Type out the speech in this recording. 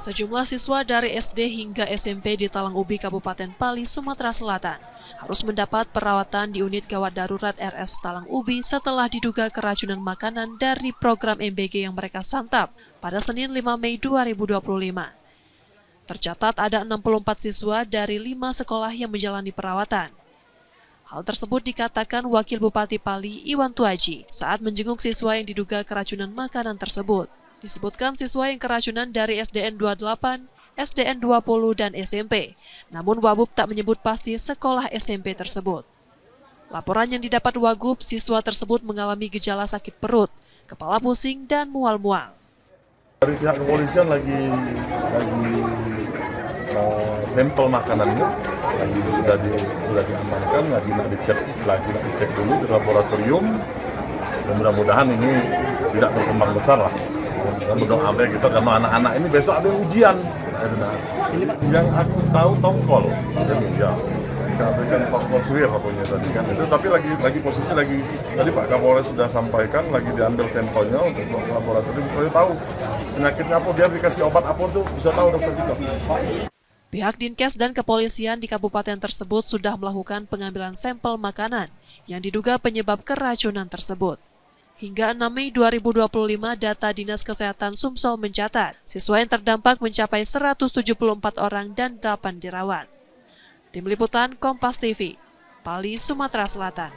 Sejumlah siswa dari SD hingga SMP di Talang Ubi, Kabupaten Pali, Sumatera Selatan harus mendapat perawatan di unit gawat darurat RS Talang Ubi setelah diduga keracunan makanan dari program MBG yang mereka santap pada Senin 5 Mei 2025. Tercatat ada 64 siswa dari 5 sekolah yang menjalani perawatan. Hal tersebut dikatakan Wakil Bupati Pali, Iwan Tuaji, saat menjenguk siswa yang diduga keracunan makanan tersebut. Disebutkan siswa yang keracunan dari SDN 28, SDN 20, dan SMP. Namun Wabub tak menyebut pasti sekolah SMP tersebut. Laporan yang didapat Wagub, siswa tersebut mengalami gejala sakit perut, kepala pusing, dan mual-mual. Dari pihak kepolisian lagi sampel makanannya sudah diamankan, lagi nak dicek dulu di laboratorium. Dan mudah-mudahan ini tidak berkembang besar lah. Kita berdoa baik kita karena anak-anak ini besok ada ujian. Yang aku tahu tongkol, ya. Kan tongkol suwir apanya tadi kan itu, tapi lagi posisi tadi Pak Kapolres sudah sampaikan lagi diambil sampelnya untuk laboratorium supaya tahu penyakitnya apa, biar dikasih obat apa tuh bisa tahu dokter kita. Pihak Dinkes dan kepolisian di kabupaten tersebut sudah melakukan pengambilan sampel makanan yang diduga penyebab keracunan tersebut. Hingga 6 Mei 2025, data Dinas Kesehatan Sumsel mencatat siswa yang terdampak mencapai 174 orang dan 8 dirawat. Tim Liputan Kompas TV, Pali, Sumatera Selatan.